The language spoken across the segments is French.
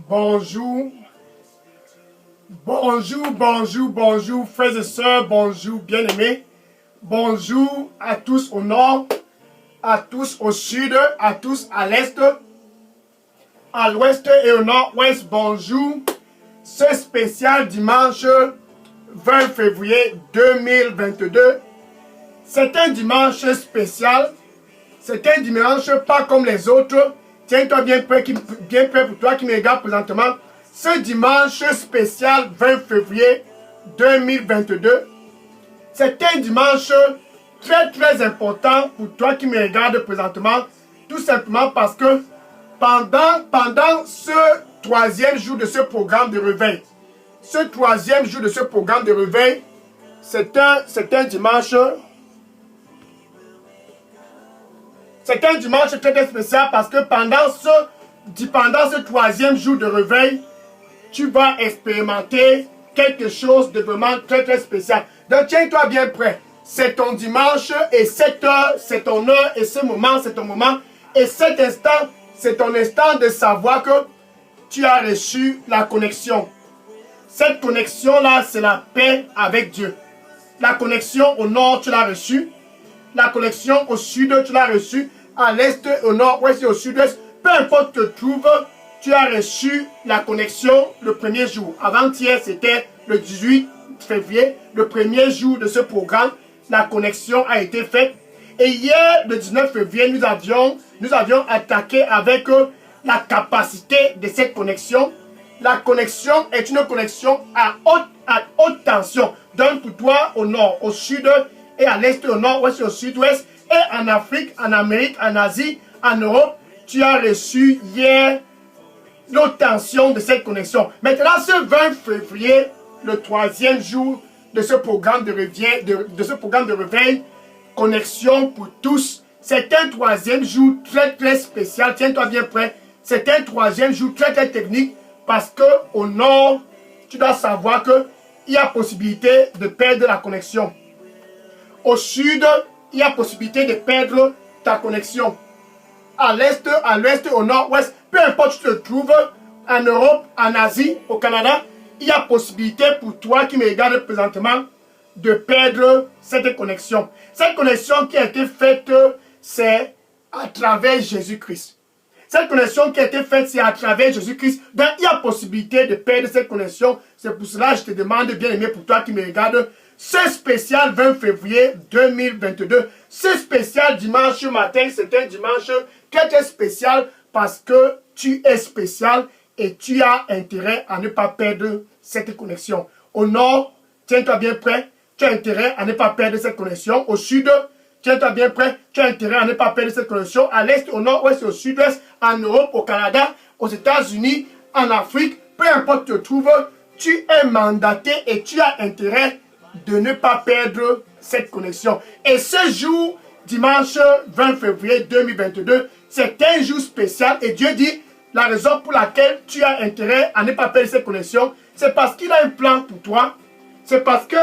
Bonjour, bonjour, frères et sœurs, bonjour, bien-aimés. Bonjour à tous au nord, à tous au sud, à tous à l'est, à l'ouest et au nord-ouest. Bonjour, ce spécial dimanche 20 février 2022. C'est un dimanche spécial, c'est un dimanche pas comme les autres. Tiens-toi bien prêt pour toi qui me regarde présentement. Ce dimanche spécial 20 février 2022, c'est un dimanche très important pour toi qui me regarde présentement. Tout simplement parce que pendant ce troisième jour de ce programme de réveil, c'est un dimanche. C'est un dimanche très spécial parce que pendant ce troisième jour de réveil, tu vas expérimenter quelque chose de vraiment très spécial. Donc tiens-toi bien prêt. C'est ton dimanche et cette heure, c'est ton heure et ce moment, c'est ton moment. Et cet instant, c'est ton instant de savoir que tu as reçu la connexion. Cette connexion-là, c'est la paix avec Dieu. La connexion au nord, tu l'as reçue. La connexion au sud, tu l'as reçue. À l'est, au nord-ouest et au sud-ouest. Peu importe où tu te trouves, tu as reçu la connexion le premier jour. Avant-hier, c'était le 18 février, le premier jour de ce programme. La connexion a été faite. Et hier, le 19 février, nous avions attaqué avec la capacité de cette connexion. La connexion est une connexion à haute tension. Donc pour toi, au nord, au sud et à l'est, au nord-ouest et au sud-ouest, et en Afrique, en Amérique, en Asie, en Europe, tu as reçu hier l'obtention de cette connexion. Maintenant, ce 20 février, le troisième jour de ce programme de réveil, connexion pour tous, c'est un troisième jour très spécial. Tiens-toi bien prêt. C'est un troisième jour très technique parce que au nord, tu dois savoir que il y a possibilité de perdre la connexion. Au sud, il y a possibilité de perdre ta connexion. À l'est, à l'ouest, au nord-ouest, peu importe où tu te trouves, en Europe, en Asie, au Canada, il y a possibilité pour toi qui me regarde présentement de perdre cette connexion. Cette connexion qui a été faite, c'est à travers Jésus-Christ. Cette connexion qui a été faite, c'est à travers Jésus-Christ. Donc, il y a possibilité de perdre cette connexion. C'est pour cela que je te demande, bien aimé, pour toi qui me regarde, ce spécial 20 février 2022, ce spécial dimanche matin, c'est un dimanche très spécial parce que tu es spécial et tu as intérêt à ne pas perdre cette connexion. Au nord, tiens-toi bien prêt, tu as intérêt à ne pas perdre cette connexion. Au sud, tiens-toi bien prêt, tu as intérêt à ne pas perdre cette connexion. À l'est, au nord-ouest, au sud-ouest, en Europe, au Canada, aux États-Unis, en Afrique, peu importe où tu te trouves, tu es mandaté et tu as intérêt de ne pas perdre cette connexion. Et ce jour, dimanche 20 février 2022, c'est un jour spécial et Dieu dit, la raison pour laquelle tu as intérêt à ne pas perdre cette connexion, c'est parce qu'il a un plan pour toi. C'est parce que,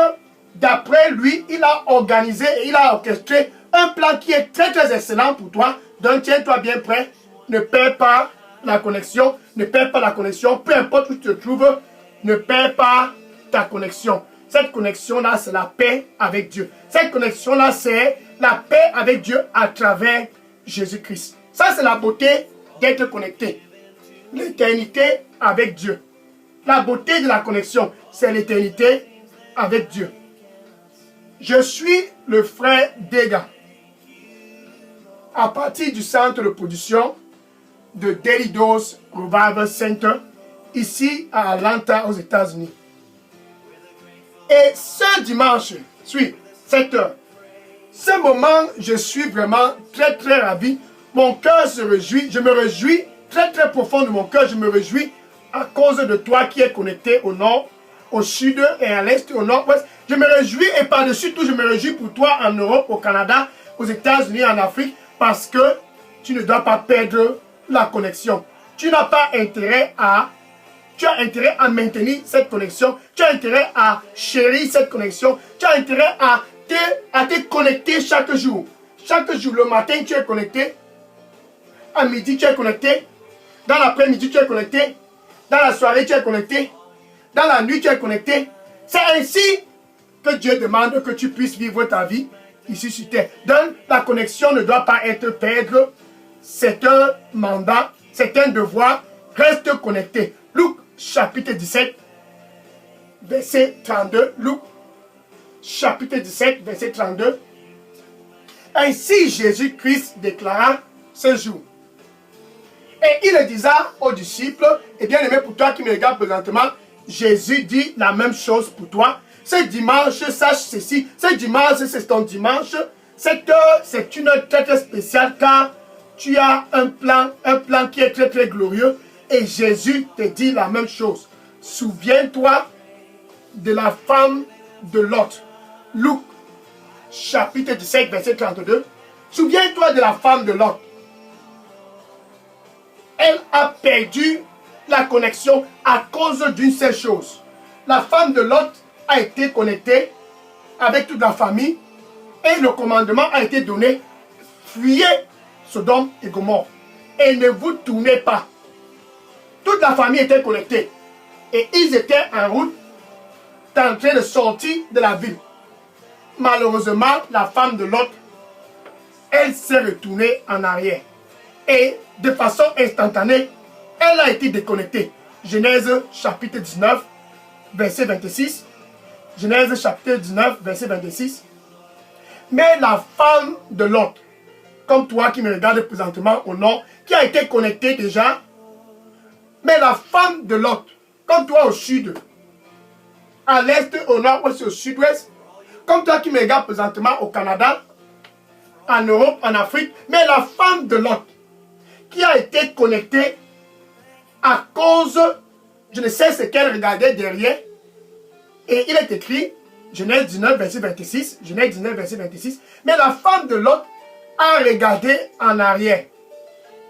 d'après lui, il a organisé et il a orchestré un plan qui est très excellent pour toi. Donc, tiens-toi bien prêt. Ne perds pas la connexion. Ne perds pas la connexion. Peu importe où tu te trouves, ne perds pas ta connexion. Cette connexion-là, c'est la paix avec Dieu. Cette connexion-là, c'est la paix avec Dieu à travers Jésus-Christ. Ça, c'est la beauté d'être connecté. L'éternité avec Dieu. La beauté de la connexion, c'est l'éternité avec Dieu. Je suis le frère Dega. À partir du centre de production de Daily Dose Revival Center, ici à Atlanta, aux États-Unis. Et ce dimanche, 7 heures, ce moment, je suis vraiment très ravi. Mon cœur se réjouit, je me réjouis très profond de mon cœur, je me réjouis à cause de toi qui es connecté au nord, au sud et à l'est, au nord-ouest. Je me réjouis et par-dessus tout, je me réjouis pour toi en Europe, au Canada, aux États-Unis, en Afrique, parce que tu ne dois pas perdre la connexion. Tu n'as pas intérêt à... Tu as intérêt à maintenir cette connexion. Tu as intérêt à chérir cette connexion. Tu as intérêt à te connecter chaque jour. Chaque jour, le matin, tu es connecté. À midi, tu es connecté. Dans l'après-midi, tu es connecté. Dans la soirée, tu es connecté. Dans la nuit, tu es connecté. C'est ainsi que Dieu demande que tu puisses vivre ta vie ici sur terre. Donc, la connexion ne doit pas être perdre. C'est un mandat, c'est un devoir. Reste connecté. Luc chapitre 17, verset 32. Luc chapitre 17, verset 32. Ainsi Jésus-Christ déclara ce jour. Et il le disa aux disciples, et bien aimé pour toi qui me regarde présentement, Jésus dit la même chose pour toi. Ce dimanche, sache ceci, ce dimanche, c'est ton dimanche. Cette heure, c'est une heure très très spéciale car tu as un plan qui est très très glorieux. Et Jésus te dit la même chose. Souviens-toi de la femme de Lot. Luc, chapitre 17, verset 32. Souviens-toi de la femme de Lot. Elle a perdu la connexion à cause d'une seule chose. La femme de Lot a été connectée avec toute la famille et le commandement a été donné. Fuyez Sodome et Gomorrhe et ne vous tournez pas. Toute la famille était connectée et ils étaient en route en train de sortir de la ville. Malheureusement, la femme de Lot, elle s'est retournée en arrière. Et de façon instantanée, elle a été déconnectée. Genèse chapitre 19, verset 26. Genèse chapitre 19, verset 26. Mais la femme de Lot, comme toi qui me regardes présentement au nord, qui a été connectée déjà, mais la femme de Lot, comme toi au sud, à l'est, au nord, ouest, au sud-ouest, comme toi qui me regardes présentement au Canada, en Europe, en Afrique, mais la femme de Lot, qui a été connectée à cause, je ne sais ce qu'elle regardait derrière, et il est écrit, Genèse 19, verset 26, Genèse 19, verset 26, mais la femme de Lot a regardé en arrière,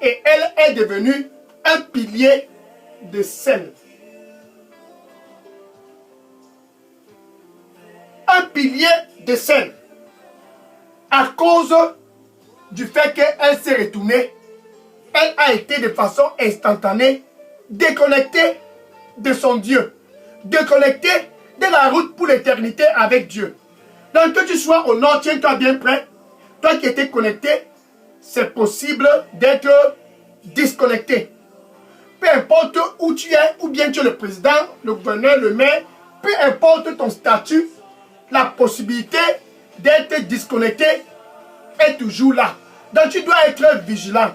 et elle est devenue un pilier de sel. Un pilier de sel. À cause du fait qu'elle s'est retournée, elle a été de façon instantanée déconnectée de son Dieu, déconnectée de la route pour l'éternité avec Dieu. Donc que tu sois au nord, tiens-toi bien prêt. Toi qui étais connecté, c'est possible d'être disconnecté. Peu importe où tu es, ou bien tu es le président, le gouverneur, le maire, peu importe ton statut, la possibilité d'être disconnecté est toujours là. Donc tu dois être vigilant.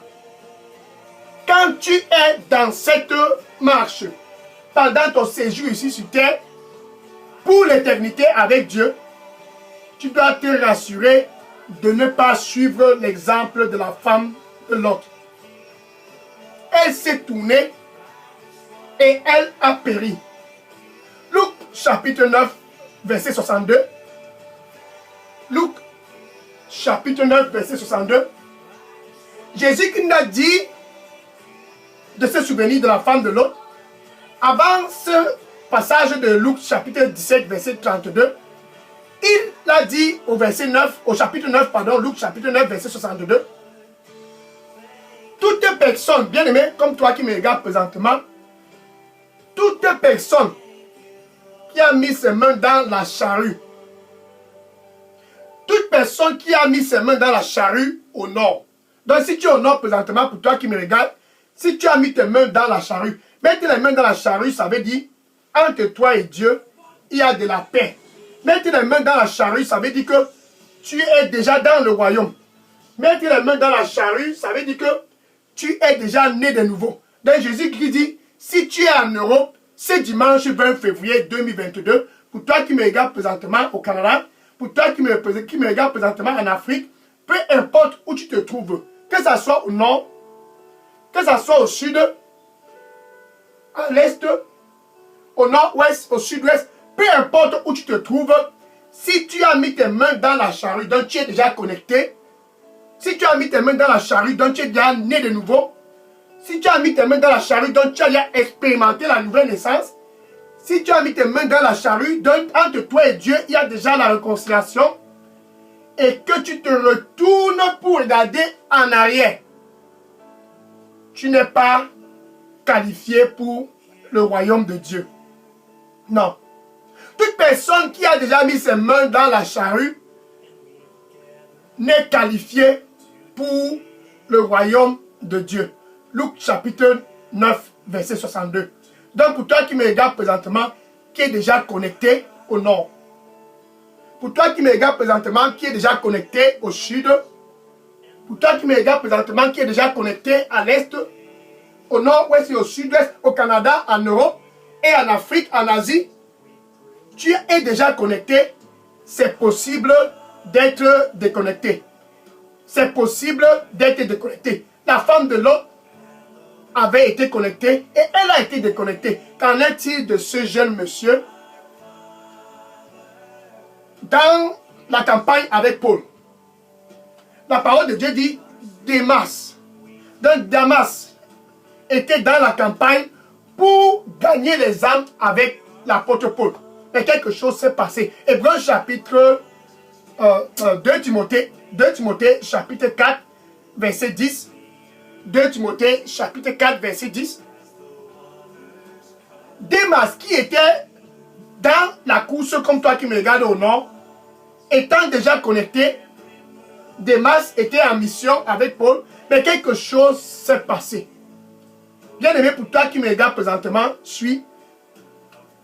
Quand tu es dans cette marche, pendant ton séjour ici sur terre, pour l'éternité avec Dieu, tu dois te rassurer de ne pas suivre l'exemple de la femme de l'autre. Elle s'est tournée et elle a péri. Luc chapitre 9, verset 62. Luc chapitre 9, verset 62. Jésus qui nous a dit de se souvenir de la femme de l'autre. Avant ce passage de Luc chapitre 17, verset 32, il a dit au verset 9, au chapitre 9, pardon, Luc chapitre 9, verset 62. Toute personne, bien aimée, comme toi qui me regardes présentement, toute personne qui a mis ses mains dans la charrue, toute personne qui a mis ses mains dans la charrue au nord. Donc si tu es au nord présentement, pour toi qui me regardes, si tu as mis tes mains dans la charrue, mettre les mains dans la charrue, ça veut dire, entre toi et Dieu, il y a de la paix. Mettre les mains dans la charrue, ça veut dire que tu es déjà dans le royaume. Mettre les mains dans la charrue, ça veut dire que tu es déjà né de nouveau. Donc Jésus qui dit, si tu es en Europe, ce dimanche 20 février 2022, pour toi qui me regardes présentement au Canada, pour toi qui me regarde présentement en Afrique, peu importe où tu te trouves, que ce soit au nord, que ce soit au sud, à l'est, au nord-ouest, au sud-ouest, peu importe où tu te trouves, si tu as mis tes mains dans la charrue, donc tu es déjà connecté, si tu as mis tes mains dans la charrue, donc tu es déjà né de nouveau, si tu as mis tes mains dans la charrue, donc tu as déjà expérimenté la nouvelle naissance, si tu as mis tes mains dans la charrue, donc entre toi et Dieu, il y a déjà la réconciliation, et que tu te retournes pour regarder en arrière, tu n'es pas qualifié pour le royaume de Dieu. Non. Toute personne qui a déjà mis ses mains dans la charrue n'est qualifiée pour le royaume de Dieu. Luc chapitre 9, verset 62. Donc pour toi qui me regarde présentement, qui est déjà connecté au nord. Pour toi qui me regarde présentement, qui est déjà connecté au sud. Pour toi qui me regarde présentement, qui est déjà connecté à l'est, au nord-ouest et au sud-ouest, au Canada, en Europe et en Afrique, en Asie, tu es déjà connecté, c'est possible d'être déconnecté. C'est possible d'être déconnecté. La femme de Lot avait été connectée et elle a été déconnectée. Qu'en est-il de ce jeune monsieur dans la campagne avec Paul? La parole de Dieu dit Démas. Donc Damas était dans la campagne pour gagner les âmes avec l'apôtre Paul. Mais quelque chose s'est passé. Hébreux chapitre 2 Timothée chapitre 4 verset 10. 2 Timothée chapitre 4 verset 10. Démas qui était dans la course comme toi qui me regardes au nord, étant déjà connecté, Démas était en mission avec Paul, mais quelque chose s'est passé. Bien aimé, pour toi qui me regarde présentement, suis,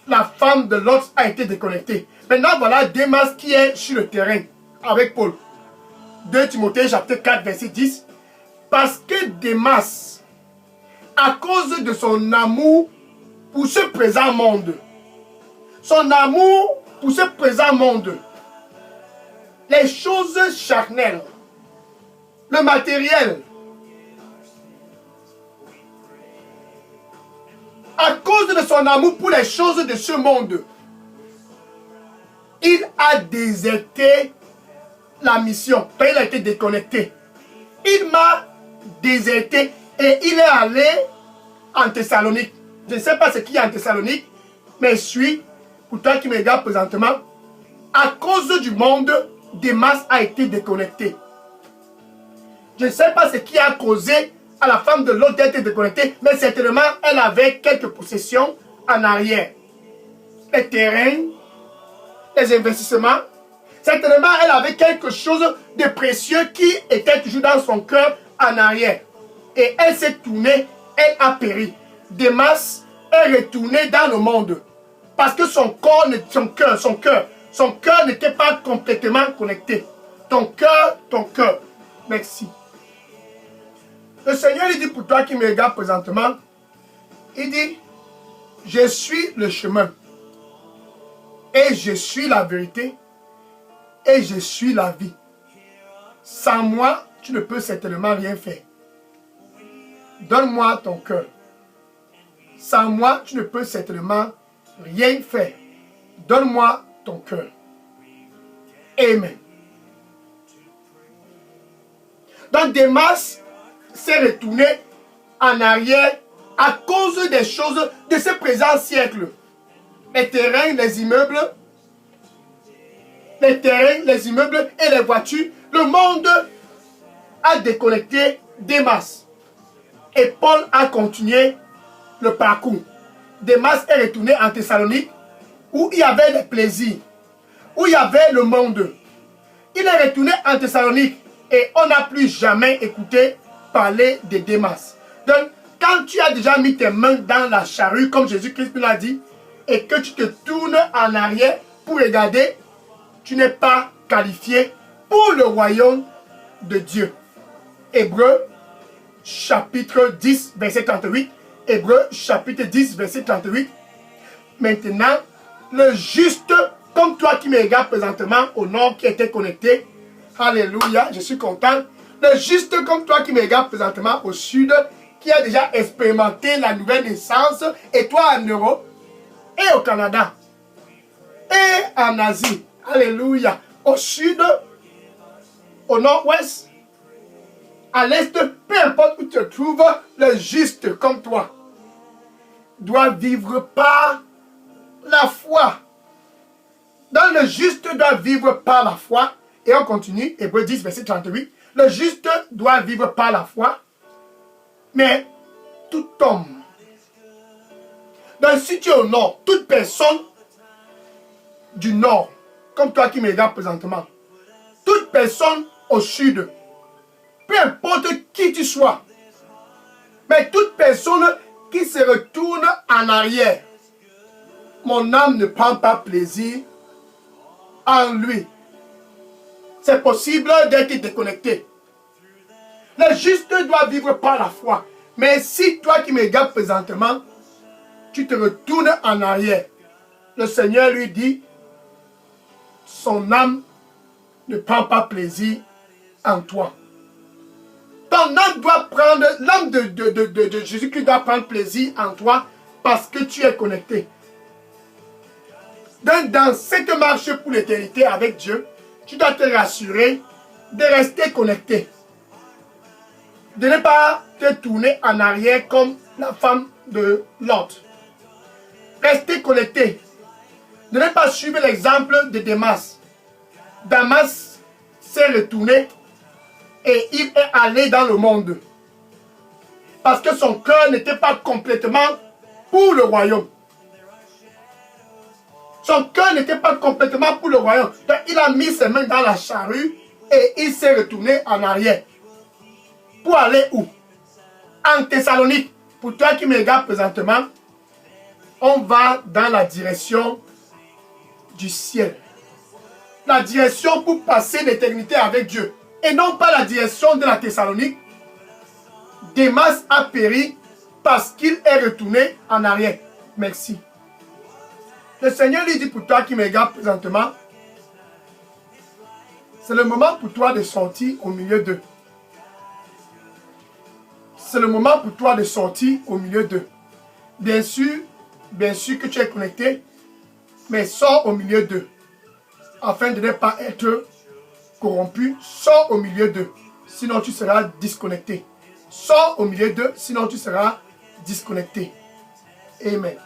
la femme de Lot a été déconnectée. Maintenant, voilà Démas qui est sur le terrain avec Paul. 2 Timothée chapitre 4 verset 10. Parce que Démas, à cause de son amour pour ce présent monde, son amour pour ce présent monde, les choses charnelles, le matériel, à cause de son amour pour les choses de ce monde, il a déserté la mission. Il a été déconnecté. Il m'a déserté et il est allé en Thessalonique. Je ne sais pas ce qu'il y a en Thessalonique, mais je suis, pour toi qui me regarde présentement, à cause du monde, Démas a été déconnecté. Je ne sais pas ce qui a causé à la femme de Lot d'être déconnectée, mais certainement elle avait quelques possessions en arrière. Les terrains, les investissements. Certainement elle avait quelque chose de précieux qui était toujours dans son cœur en arrière. Et elle s'est tournée, elle a péri. Démas est retourné dans le monde. Parce que son cœur n'était pas complètement connecté. Ton cœur. Merci. Le Seigneur, il dit pour toi qui me regarde présentement, il dit, je suis le chemin, et je suis la vérité, et je suis la vie. Sans moi, tu ne peux certainement rien faire. Donne-moi ton cœur. Sans moi, tu ne peux certainement rien faire. Donne-moi ton cœur. Amen. Donc Démas s'est retourné en arrière à cause des choses de ce présent siècle. Les terrains, les immeubles et les voitures. Le monde a déconnecté Démas. Et Paul a continué le parcours. Démas est retourné en Thessalonique où il y avait des plaisirs, où il y avait le monde. Il est retourné en Thessalonique et on n'a plus jamais écouté parler de Démas. Donc, quand tu as déjà mis tes mains dans la charrue, comme Jésus-Christ l'a dit, et que tu te tournes en arrière pour regarder, tu n'es pas qualifié pour le royaume de Dieu. Hébreux, chapitre 10, verset 38. Hébreux, chapitre 10, verset 38. Maintenant, le juste, comme toi qui me regardes présentement au nord qui était connecté, alléluia, je suis content. Le juste comme toi qui me regarde présentement au sud, qui a déjà expérimenté la nouvelle naissance, et toi en Europe, et au Canada, et en Asie, alléluia, au sud, au nord-ouest, à l'est, peu importe où tu te trouves, le juste comme toi doit vivre par la foi. Donc le juste doit vivre par la foi. Et on continue, Hébreux 10, verset 38. Le juste doit vivre par la foi. Mais tout homme Donc si tu es au nord, toute personne du nord, comme toi qui me regardes présentement, toute personne au sud, peu importe qui tu sois, mais toute personne qui se retourne en arrière, mon âme ne prend pas plaisir en lui. C'est possible d'être déconnecté. Le juste doit vivre par la foi. Mais si toi qui me regardes présentement, tu te retournes en arrière, le Seigneur lui dit, son âme ne prend pas plaisir en toi. Ton âme doit prendre, l'âme de Jésus-Christ doit prendre plaisir en toi parce que tu es connecté. Donc dans cette marche pour l'éternité avec Dieu, tu dois te rassurer de rester connecté. De ne pas te tourner en arrière comme la femme de Lot. Restez connecté. De ne pas suivre l'exemple de Démas. Damas s'est retourné et il est allé dans le monde. Parce que son cœur n'était pas complètement pour le royaume. Son cœur n'était pas complètement pour le royaume. Donc il a mis ses mains dans la charrue et il s'est retourné en arrière. Pour aller où? En Thessalonique. Pour toi qui me regardes présentement, on va dans la direction du ciel. La direction pour passer l'éternité avec Dieu. Et non pas la direction de la Thessalonique. Démas a péri parce qu'il est retourné en arrière. Merci. Le Seigneur lui dit pour toi qui me regarde présentement, c'est le moment pour toi de sortir au milieu d'eux. C'est le moment pour toi de sortir au milieu d'eux. Bien sûr que tu es connecté, mais sors au milieu d'eux. Afin de ne pas être corrompu, sors au milieu d'eux. Sinon tu seras disconnecté. Sors au milieu d'eux, sinon tu seras disconnecté. Amen.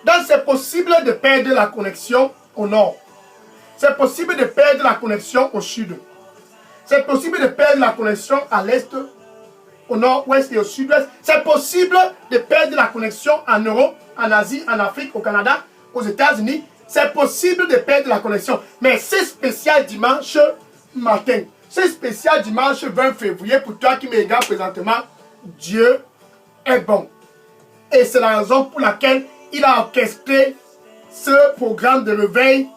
Donc c'est possible de perdre la connexion au nord. C'est possible de perdre la connexion au sud. C'est possible de perdre la connexion à l'est, au nord-ouest et au sud-ouest. C'est possible de perdre la connexion en Europe, en Asie, en Afrique, au Canada, aux États-Unis. C'est possible de perdre la connexion. Mais c'est spécial dimanche matin. C'est spécial dimanche 20 février pour toi qui me regardes présentement. Dieu est bon. Et c'est la raison pour laquelle il a orchestré ce programme de réveil,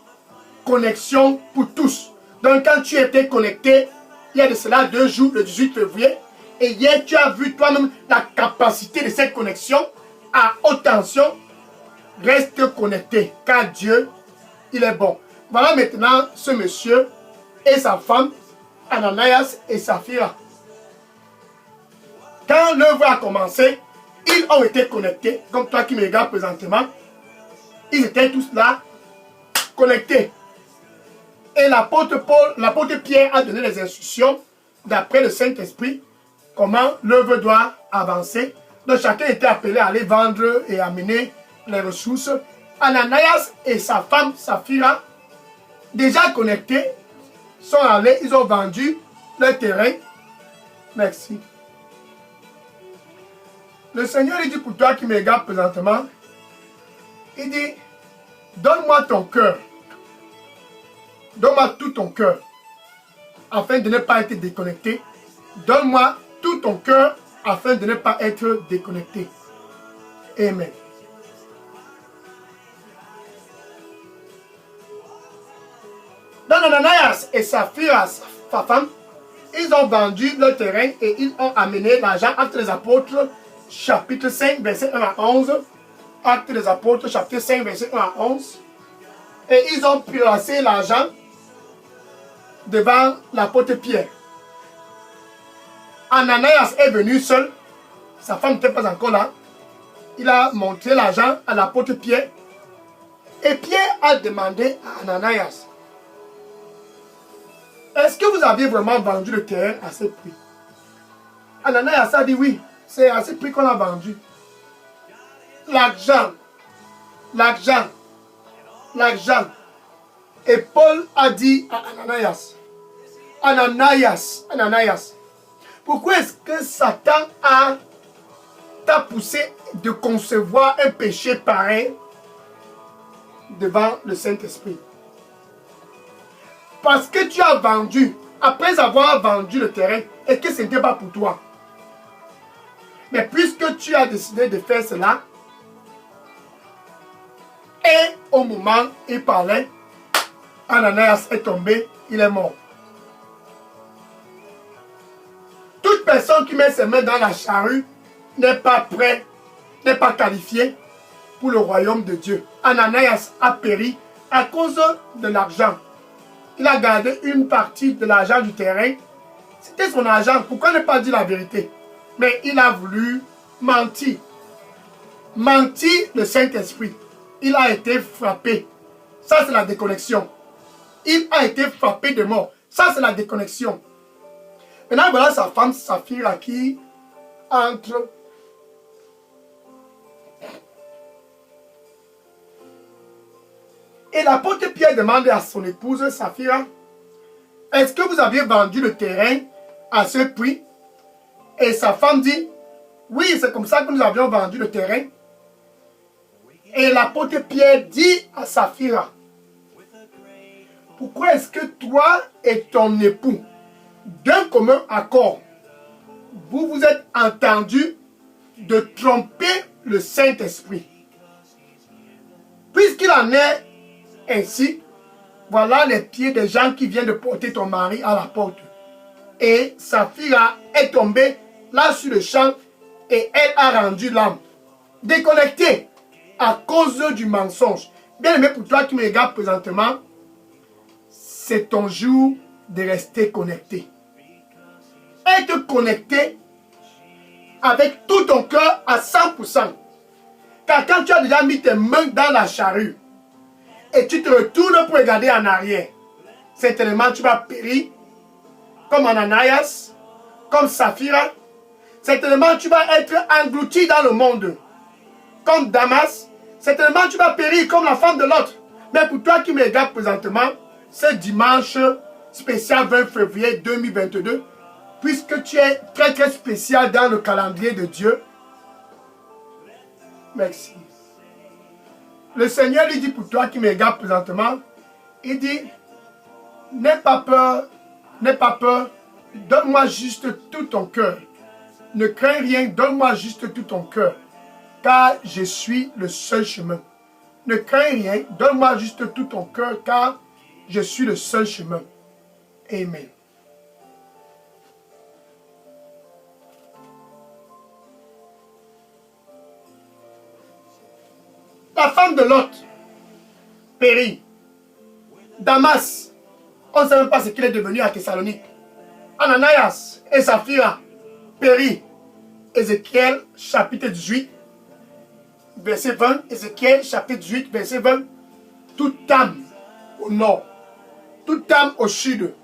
connexion pour tous. Donc quand tu étais connecté, il y a de cela 2 jours, le 18 février, et hier tu as vu toi-même la capacité de cette connexion à haute tension. Reste connecté, car Dieu, il est bon. Voilà maintenant ce monsieur et sa femme, Ananias et Saphira. Quand l'œuvre a commencé, ils ont été connectés, comme toi qui me regardes présentement. Ils étaient tous là, connectés. Et l'apôtre Pierre a donné les instructions, d'après le Saint-Esprit, comment l'œuvre doit avancer. Donc chacun était appelé à aller vendre et amener les ressources. Ananias et sa femme Saphira, déjà connectés, sont allés, ils ont vendu leur terrain. Merci. Le Seigneur lui dit pour toi qui me regarde présentement, il dit, donne-moi ton cœur. Donne-moi tout ton cœur, afin de ne pas être déconnecté. Donne-moi tout ton cœur, afin de ne pas être déconnecté. Amen. Donc Ananias et Saphira, sa femme, ils ont vendu leur terrain et ils ont amené l'argent. Actes des Apôtres, chapitre 5, verset 1 à 11. Actes des Apôtres, chapitre 5, verset 1 à 11. Et ils ont placé l'argent devant l'apôtre Pierre. Ananias est venu seul. Sa femme n'était pas encore là. Il a montré l'argent à l'apôtre Pierre. Et Pierre a demandé à Ananias, est-ce que vous avez vraiment vendu le terrain à ce prix? Ananias a dit oui, c'est à ce prix qu'on a vendu. L'argent. Et Paul a dit à Ananias, Pourquoi est-ce que Satan t'a poussé de concevoir un péché pareil devant le Saint-Esprit? Parce que tu as vendu, après avoir vendu le terrain, et que ce n'était pas pour toi. Mais puisque tu as décidé de faire cela, et au moment où il parlait, Ananias est tombé, il est mort. Toute personne qui met ses mains dans la charrue n'est pas prêt, n'est pas qualifiée pour le royaume de Dieu. Ananias a péri à cause de l'argent. Il a gardé une partie de l'argent du terrain. C'était son argent. Pourquoi ne pas dire la vérité? Mais il a voulu mentir. Mentir le Saint-Esprit. Il a été frappé. Ça, c'est la déconnexion. Il a été frappé de mort. Ça, c'est la déconnexion. Maintenant, voilà sa femme Saphira qui entre. Et l'apôtre Pierre demande à son épouse Saphira, est-ce que vous aviez vendu le terrain à ce prix? Et sa femme dit, oui, c'est comme ça que nous avions vendu le terrain. Et l'apôtre Pierre dit à Saphira, pourquoi est-ce que toi et ton époux, d'un commun accord, vous vous êtes entendus de tromper le Saint-Esprit? Puisqu'il en est ainsi, voilà les pieds des gens qui viennent de porter ton mari à la porte. Et Saphira est tombée là sur le champ et elle a rendu l'âme. Déconnectée à cause du mensonge. Bien aimé, pour toi qui me regardes présentement, c'est ton jour de rester connecté. Être connecté avec tout ton cœur à 100%. Car quand tu as déjà mis tes mains dans la charrue et tu te retournes pour regarder en arrière, certainement tu vas périr comme Ananias, comme Saphira. Certainement tu vas être englouti dans le monde comme Damas. Certainement tu vas périr comme la femme de l'autre. Mais pour toi qui me regardes présentement, ce dimanche spécial 20 février 2022, puisque tu es très très spécial dans le calendrier de Dieu, merci. Le Seigneur lui dit pour toi qui me regarde présentement, il dit, n'aie pas peur, donne-moi juste tout ton cœur. Ne crains rien, donne-moi juste tout ton cœur, car je suis le seul chemin. Ne crains rien, donne-moi juste tout ton cœur, car je suis le seul chemin. Amen. La femme de Lot périt. Damas, on ne sait même pas ce qu'il est devenu à Thessalonique. Ananias et Saphira périt. Ézéchiel chapitre 18, verset 20. Ézéchiel chapitre 18, verset 20. Toute âme au nord, toute âme au sud,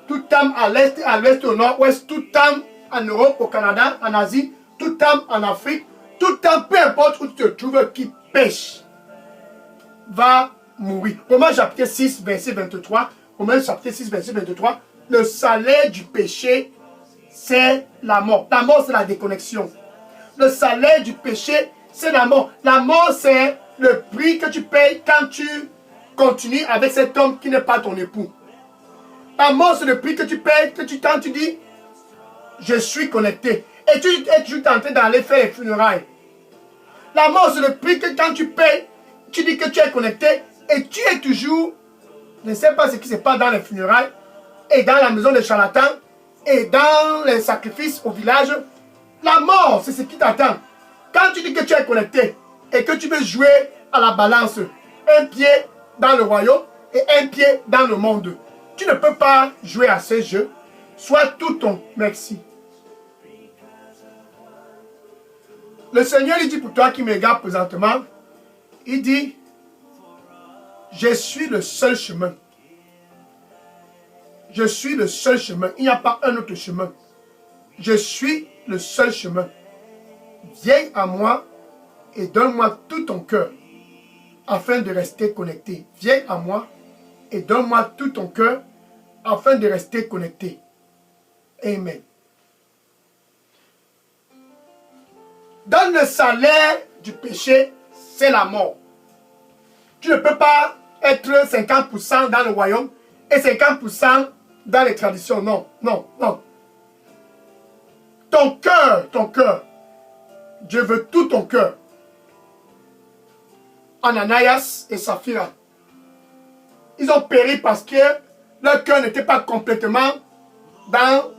toute âme à l'ouest, au nord-ouest, toute âme en Europe, au Canada, en Asie, toute âme en Afrique, toute âme, peu importe où tu te trouves, qui pêche, va mourir. Romains chapitre 6, verset 23. Romains chapitre 6, verset 23. Le salaire du péché, c'est la mort. La mort, c'est la déconnexion. Le salaire du péché, c'est la mort. La mort, c'est le prix que tu payes quand tu continues avec cet homme qui n'est pas ton époux. La mort, c'est le prix que tu payes quand tu dis, je suis connecté. Et tu es toujours tenté d'aller faire les funérailles. La mort, c'est le prix que quand tu payes, tu dis que tu es connecté et tu es toujours, je ne sais pas ce qui se passe dans les funérailles et dans la maison des charlatans et dans les sacrifices au village. La mort, c'est ce qui t'attend. Quand tu dis que tu es connecté et que tu veux jouer à la balance, un pied dans le royaume et un pied dans le monde, tu ne peux pas jouer à ces jeux. Sois tout ton merci. Le Seigneur lui dit pour toi qui me regarde présentement, il dit, je suis le seul chemin. Je suis le seul chemin. Il n'y a pas un autre chemin. Je suis le seul chemin. Viens à moi et donne-moi tout ton cœur afin de rester connecté. Viens à moi et donne-moi tout ton cœur afin de rester connecté. Amen. Dans le salaire du péché, c'est la mort. Tu ne peux pas être 50% dans le royaume et 50% dans les traditions. Non, non, non. Ton cœur. Dieu veut tout ton cœur. Ananias et Saphira, ils ont péri parce que leur cœur n'était pas complètement dans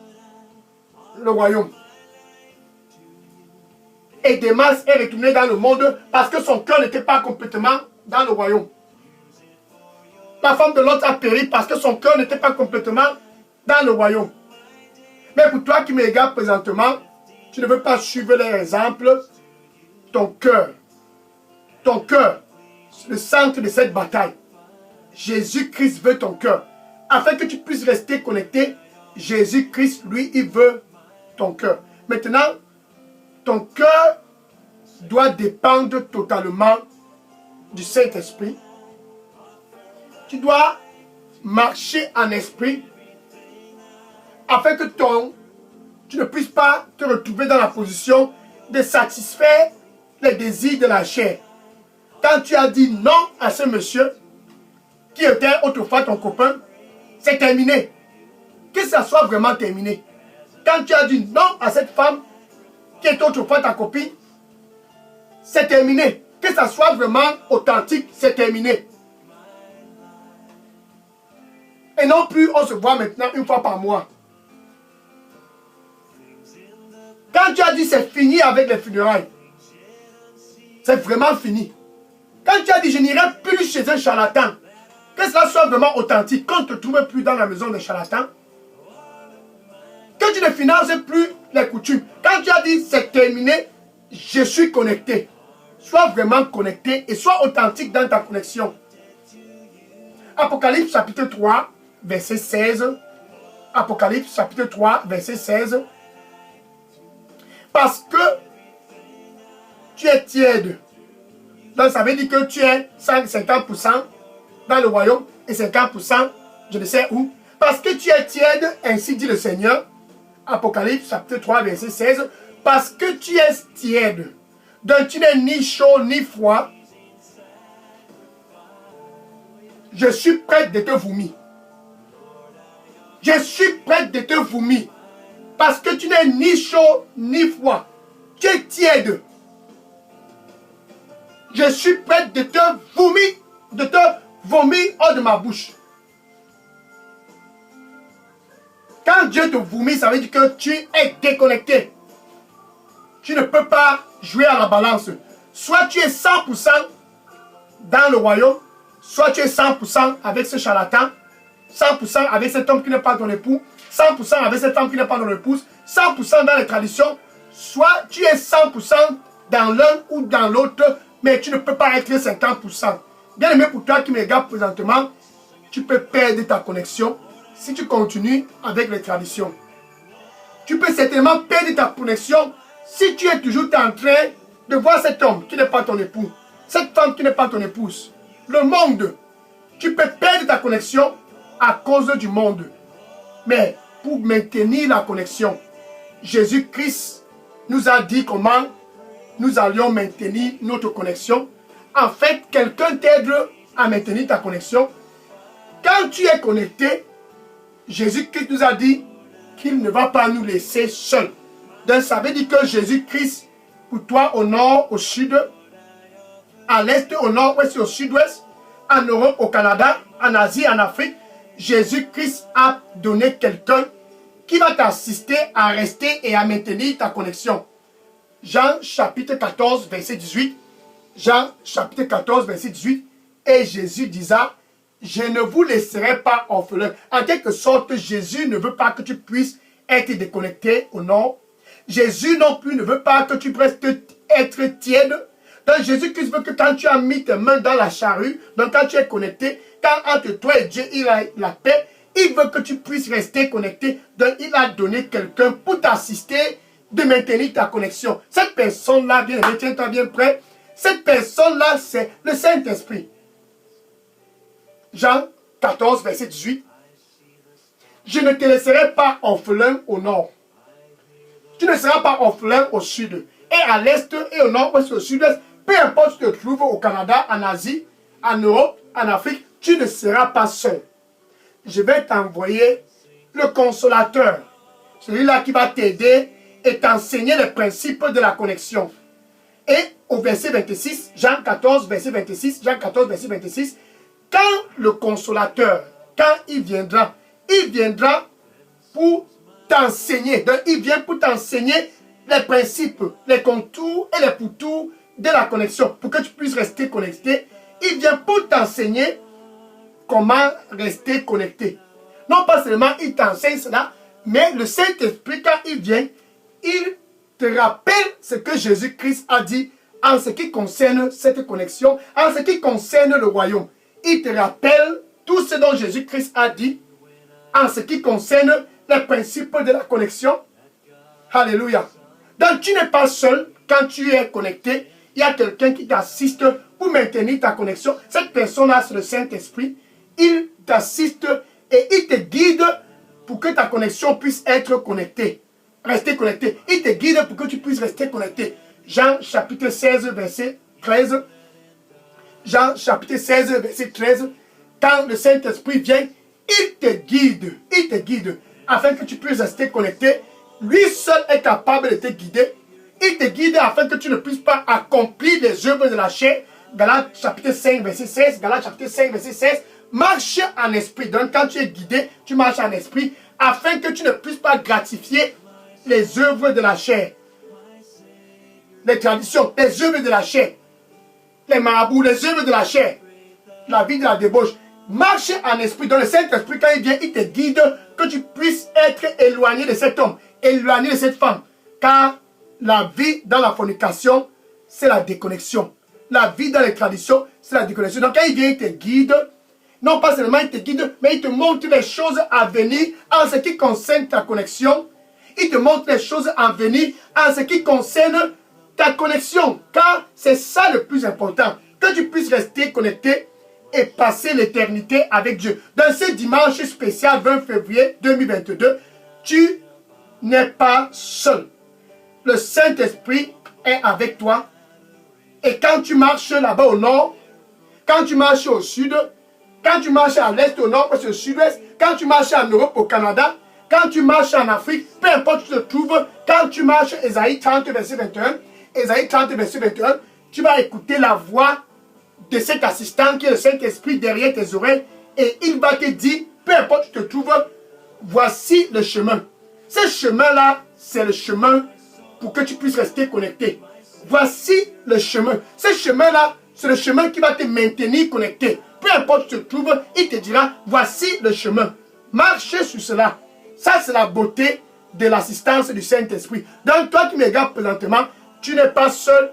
le royaume. Et Démas est retourné dans le monde parce que son cœur n'était pas complètement dans le royaume. La femme de l'autre a péri parce que son cœur n'était pas complètement dans le royaume. Mais pour toi qui me regardes présentement, tu ne veux pas suivre les exemples. Ton cœur, c'est le centre de cette bataille. Jésus-Christ veut ton cœur. Afin que tu puisses rester connecté, Jésus-Christ, lui, il veut ton cœur. Maintenant, ton cœur doit dépendre totalement du Saint-Esprit. Tu dois marcher en esprit afin que tu ne puisses pas te retrouver dans la position de satisfaire les désirs de la chair. Quand tu as dit non à ce monsieur qui était autrefois ton copain, c'est terminé. Que ça soit vraiment terminé. Quand tu as dit non à cette femme qui était autrefois ta copine, c'est terminé. Que ça soit vraiment authentique, c'est terminé. Et non plus, on se voit maintenant une fois par mois. Quand tu as dit c'est fini avec les funérailles, c'est vraiment fini. Quand tu as dit je n'irai plus chez un charlatan, que cela soit vraiment authentique, qu'on ne te trouve plus dans la maison des charlatans, que tu ne finances plus les coutumes. Quand tu as dit c'est terminé, je suis connecté. Sois vraiment connecté et sois authentique dans ta connexion. Apocalypse chapitre 3, verset 16. Apocalypse chapitre 3, verset 16. Parce que tu es tiède. Donc ça veut dire que tu es 50% dans le royaume et 50% je ne sais où. Parce que tu es tiède, ainsi dit le Seigneur. Apocalypse chapitre 3, verset 16. Parce que tu es tiède. Donc tu n'es ni chaud ni froid. Je suis prêt de te vomir. Je suis prêt de te vomir. Parce que tu n'es ni chaud ni froid. Tu es tiède. Je suis prêt de te vomir hors de ma bouche. Quand Dieu te vomit, ça veut dire que tu es déconnecté. Tu ne peux pas jouer à la balance. Soit tu es 100% dans le royaume, soit tu es 100% avec ce charlatan, 100% avec cet homme qui n'est pas ton époux, 100% avec cette femme qui n'est pas ton épouse, 100% dans les traditions, soit tu es 100% dans l'un ou dans l'autre, mais tu ne peux pas être 50%. Bien aimé, pour toi qui me regarde présentement, tu peux perdre ta connexion si tu continues avec les traditions. Tu peux certainement perdre ta connexion si tu es toujours en train de voir cet homme qui n'est pas ton époux, cette femme qui n'est pas ton épouse, le monde. Tu peux perdre ta connexion à cause du monde. Mais pour maintenir la connexion, Jésus-Christ nous a dit comment nous allions maintenir notre connexion. En fait, quelqu'un t'aide à maintenir ta connexion. Quand tu es connecté, Jésus-Christ nous a dit qu'il ne va pas nous laisser seuls. Donc ça veut dire que Jésus-Christ, pour toi au nord, au sud, à l'est, au nord-ouest et au sud-ouest, en Europe, au Canada, en Asie, en Afrique, Jésus-Christ a donné quelqu'un qui va t'assister à rester et à maintenir ta connexion. Jean chapitre 14, verset 18. Jean chapitre 14, verset 18. Et Jésus disait, je ne vous laisserai pas orphelins. En quelque sorte, Jésus ne veut pas que tu puisses être déconnecté au nord. Jésus non plus ne veut pas que tu puisses être tiède. Donc Jésus-Christ veut que quand tu as mis tes mains dans la charrue, donc quand tu es connecté, quand entre toi et Dieu il a la paix, il veut que tu puisses rester connecté. Donc il a donné quelqu'un pour t'assister de maintenir ta connexion. Cette personne-là, bien aimé, tiens-toi bien prêt. Cette personne-là, c'est le Saint-Esprit. Jean 14, verset 18. Je ne te laisserai pas orphelin au nord. Tu ne seras pas orphelin au sud. et à l'est et au nord, ouest et au sud-est, peu importe où tu te trouves, au Canada, en Asie, en Europe, en Afrique, tu ne seras pas seul. Je vais t'envoyer le consolateur, celui-là qui va t'aider et t'enseigner les principes de la connexion. Et au verset 26, Jean 14, verset 26, Jean 14, verset 26, quand le consolateur, quand il viendra pour t'enseigner. Donc, il vient pour t'enseigner les principes, les contours et les pourtours de la connexion, pour que tu puisses rester connecté. Il vient pour t'enseigner comment rester connecté. Non pas seulement il t'enseigne cela, mais le Saint-Esprit, quand il vient, il te rappelle ce que Jésus-Christ a dit en ce qui concerne cette connexion, en ce qui concerne le royaume. Il te rappelle tout ce dont Jésus-Christ a dit en ce qui concerne les principes de la connexion. Alléluia. Donc tu n'es pas seul quand tu es connecté. Il y a quelqu'un qui t'assiste pour maintenir ta connexion. Cette personne-là, c'est le Saint-Esprit. Il t'assiste et il te guide pour que ta connexion puisse être connectée. Rester connecté. Il te guide pour que tu puisses rester connecté. Jean chapitre 16, verset 13. Jean chapitre 16, verset 13. Quand le Saint-Esprit vient, il te guide afin que tu puisses rester connecté. Lui seul est capable de te guider. Il te guide afin que tu ne puisses pas accomplir les œuvres de la chair. Galates chapitre 5, verset 16. Galates chapitre 5, verset 16. Marche en esprit. Donc quand tu es guidé, tu marches en esprit afin que tu ne puisses pas gratifier les œuvres de la chair. Les traditions, les œuvres de la chair. Les marabouts, les œuvres de la chair. La vie de la débauche. Marche en esprit. Dans le Saint-Esprit, quand il vient, il te guide que tu puisses être éloigné de cet homme, éloigné de cette femme. Car la vie dans la fornication, c'est la déconnexion. La vie dans les traditions, c'est la déconnexion. Donc quand il vient, il te guide. Non pas seulement il te guide, mais il te montre les choses à venir en ce qui concerne ta connexion. Il te montre les choses à venir en ce qui concerne ta connexion. Car c'est ça le plus important. Que tu puisses rester connecté et passer l'éternité avec Dieu. Dans ce dimanche spécial 20 février 2022, tu n'es pas seul. Le Saint-Esprit est avec toi. Et quand tu marches là-bas au nord, quand tu marches au sud, quand tu marches à l'est, au nord, au sud-ouest, quand tu marches en Europe, au Canada, quand tu marches en Afrique, peu importe où tu te trouves, quand tu marches, Ésaïe 30, verset 21, Ésaïe 30, verset 21, tu vas écouter la voix de cet assistant qui est le Saint-Esprit derrière tes oreilles et il va te dire, peu importe où tu te trouves, voici le chemin. Ce chemin-là, c'est le chemin pour que tu puisses rester connecté. Voici le chemin. Ce chemin-là, c'est le chemin qui va te maintenir connecté. Peu importe où tu te trouves, il te dira, voici le chemin. Marche sur cela. Ça, c'est la beauté de l'assistance du Saint-Esprit. Donc, toi qui me regardes présentement, tu n'es pas seul.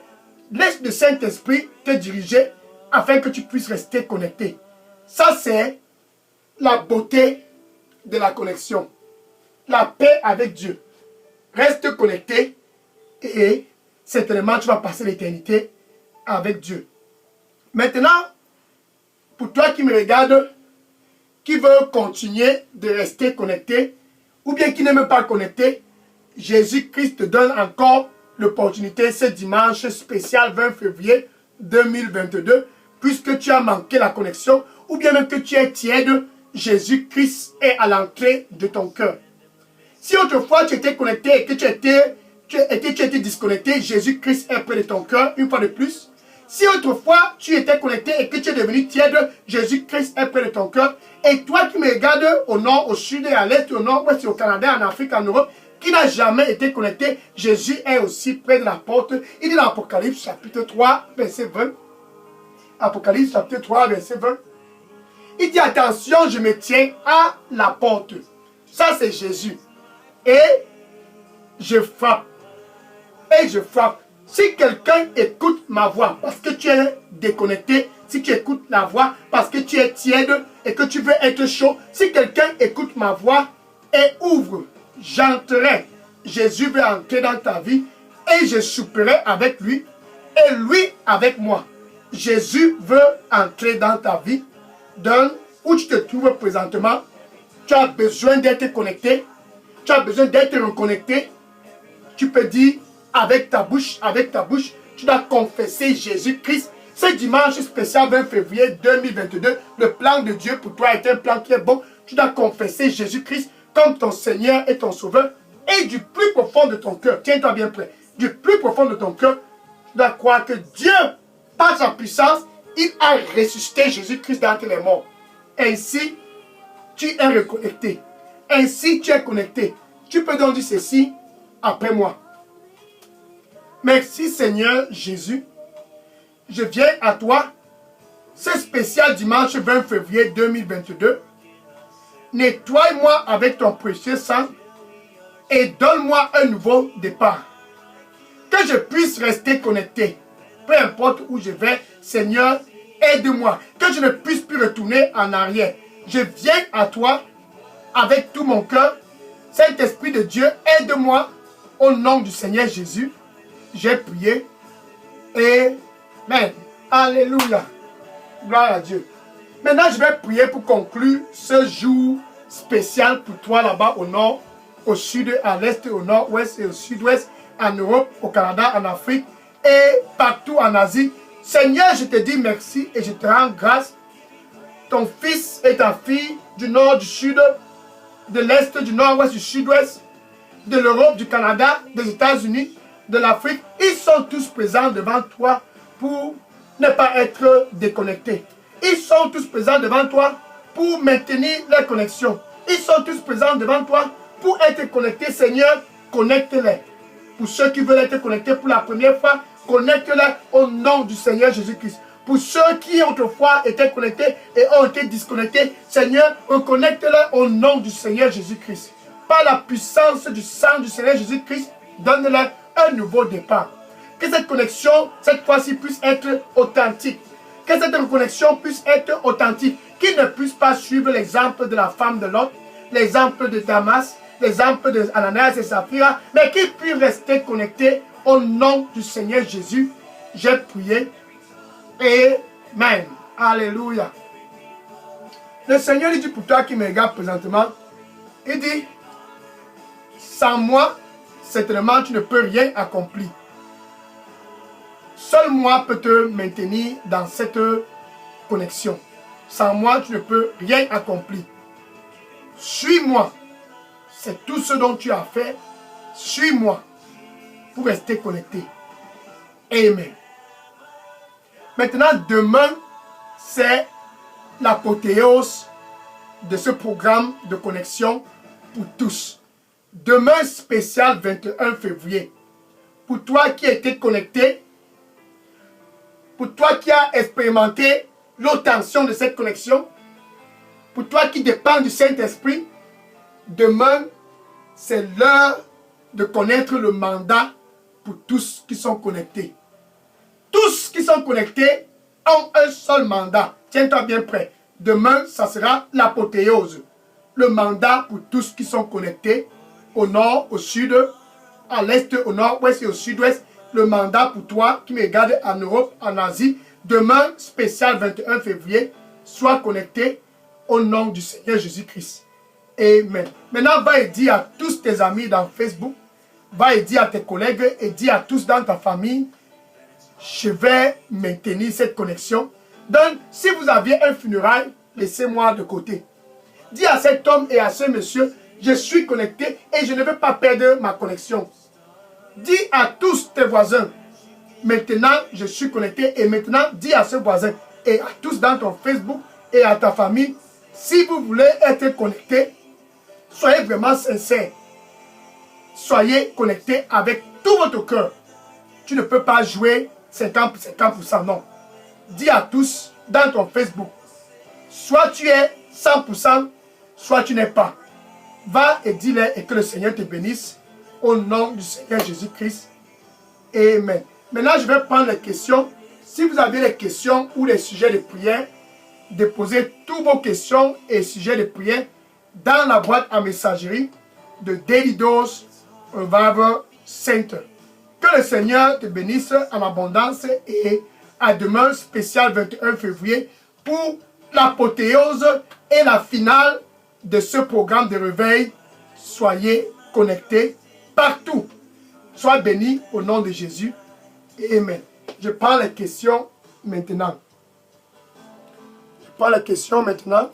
Laisse le Saint-Esprit te diriger afin que tu puisses rester connecté. Ça, c'est la beauté de la connexion. La paix avec Dieu. Reste connecté et certainement tu vas passer l'éternité avec Dieu. Maintenant, pour toi qui me regarde, qui veut continuer de rester connecté, ou bien qui n'est même pas connecté, Jésus-Christ te donne encore l'opportunité ce dimanche spécial 20 février 2022, puisque tu as manqué la connexion, ou bien même que tu es tiède, Jésus-Christ est à l'entrée de ton cœur. Si autrefois tu étais connecté et que tu étais disconnecté, Jésus-Christ est près de ton cœur, une fois de plus. Si autrefois tu étais connecté et que tu es devenu tiède, Jésus-Christ est près de ton cœur. Et toi qui me regardes au nord, au sud et à l'est, au nord, ouest, au Canada, en Afrique, en Europe, qui n'a jamais été connecté, Jésus est aussi près de la porte. Il dit dans Apocalypse chapitre 3, verset 20. Apocalypse chapitre 3, verset 20. Il dit, attention, je me tiens à la porte. Ça, c'est Jésus. Et je frappe. Et je frappe. Si quelqu'un écoute ma voix parce que tu es déconnecté, si tu écoutes la voix parce que tu es tiède et que tu veux être chaud, si quelqu'un écoute ma voix et ouvre, j'entrerai. Jésus veut entrer dans ta vie et je souperai avec lui et lui avec moi. Jésus veut entrer dans ta vie. Donc, où tu te trouves présentement, tu as besoin d'être connecté, tu as besoin d'être reconnecté. Tu peux dire avec ta bouche, tu dois confesser Jésus-Christ. Ce dimanche spécial 20 février 2022, le plan de Dieu pour toi est un plan qui est bon. Tu dois confesser Jésus-Christ comme ton Seigneur et ton Sauveur. Et du plus profond de ton cœur, tiens-toi bien prêt, du plus profond de ton cœur, tu dois croire que Dieu, par sa puissance, il a ressuscité Jésus-Christ d'entre les morts. Ainsi, tu es reconnecté. Ainsi, tu es connecté. Tu peux donc dire ceci après moi. Merci Seigneur Jésus. Je viens à toi, ce spécial dimanche 20 février 2022. Nettoie-moi avec ton précieux sang et donne-moi un nouveau départ. Que je puisse rester connecté. Peu importe où je vais, Seigneur, aide-moi. Que je ne puisse plus retourner en arrière. Je viens à toi avec tout mon cœur. Saint-Esprit de Dieu, aide-moi au nom du Seigneur Jésus. J'ai prié. Amen. Alléluia. Gloire à Dieu. Maintenant, je vais prier pour conclure ce jour spécial pour toi là-bas au nord, au sud, à l'est, au nord-ouest et au sud-ouest, en Europe, au Canada, en Afrique et partout en Asie. Seigneur, je te dis merci et je te rends grâce. Ton fils et ta fille du nord, du sud, de l'est, du nord-ouest, du sud-ouest, de l'Europe, du Canada, des États-Unis, de l'Afrique, ils sont tous présents devant toi pour ne pas être déconnectés. Ils sont tous présents devant toi pour maintenir leur connexion. Ils sont tous présents devant toi pour être connectés. Seigneur, connecte-les. Pour ceux qui veulent être connectés pour la première fois, connecte-les au nom du Seigneur Jésus-Christ. Pour ceux qui autrefois étaient connectés et ont été disconnectés, Seigneur, reconnecte-les au nom du Seigneur Jésus-Christ. Par la puissance du sang du Seigneur Jésus-Christ, donne-leur un nouveau départ. Que cette connexion, cette fois-ci, puisse être authentique. Que cette connexion puisse être authentique. Qu'ils ne puissent pas suivre l'exemple de la femme de Lot, l'exemple de Damas, l'exemple de Ananias et Saphira, mais qu'ils puissent rester connectés au nom du Seigneur Jésus. J'ai prié. Amen. Alléluia. Le Seigneur dit pour toi qui me regarde présentement, il dit, sans moi, certainement tu ne peux rien accomplir. Seul moi peut te maintenir dans cette connexion. Sans moi, tu ne peux rien accomplir. Suis-moi. C'est tout ce dont tu as fait. Suis-moi pour rester connecté. Amen. Maintenant, demain, c'est l'apothéose de ce programme de connexion pour tous. Demain, spécial 21 février. Pour toi qui étais connecté, pour toi qui as expérimenté l'obtention de cette connexion, pour toi qui dépend du Saint-Esprit, demain, c'est l'heure de connaître le mandat pour tous qui sont connectés. Tous qui sont connectés ont un seul mandat. Tiens-toi bien prêt. Demain, ça sera l'apothéose. Le mandat pour tous qui sont connectés au nord, au sud, à l'est, au nord-ouest et au sud-ouest. Le mandat pour toi qui me regarde en Europe, en Asie. Demain, spécial 21 février, sois connecté au nom du Seigneur Jésus-Christ. Amen. Maintenant, va et dis à tous tes amis dans Facebook, va et dis à tes collègues et dis à tous dans ta famille, je vais maintenir cette connexion. Donc, si vous aviez un funérail, laissez-moi de côté. Dis à cet homme et à ce monsieur, je suis connecté et je ne veux pas perdre ma connexion. Dis à tous tes voisins, maintenant je suis connecté et maintenant dis à ce voisin et à tous dans ton Facebook et à ta famille, si vous voulez être connecté, soyez vraiment sincères. Soyez connectés avec tout votre cœur. Tu ne peux pas jouer 50%, non. Dis à tous dans ton Facebook, soit tu es 100%, soit tu n'es pas. Va et dis-les et que le Seigneur te bénisse au nom du Seigneur Jésus-Christ. Amen. Maintenant, je vais prendre les questions. Si vous avez des questions ou des sujets de prière, déposez toutes vos questions et sujets de prière dans la boîte à messagerie de Daily Dose Revival Center. Que le Seigneur te bénisse en abondance et à demain spécial 21 février pour l'apothéose et la finale de ce programme de réveil. Soyez connectés partout. Sois béni au nom de Jésus. Et amen. Je prends les questions maintenant. Je prends les questions maintenant.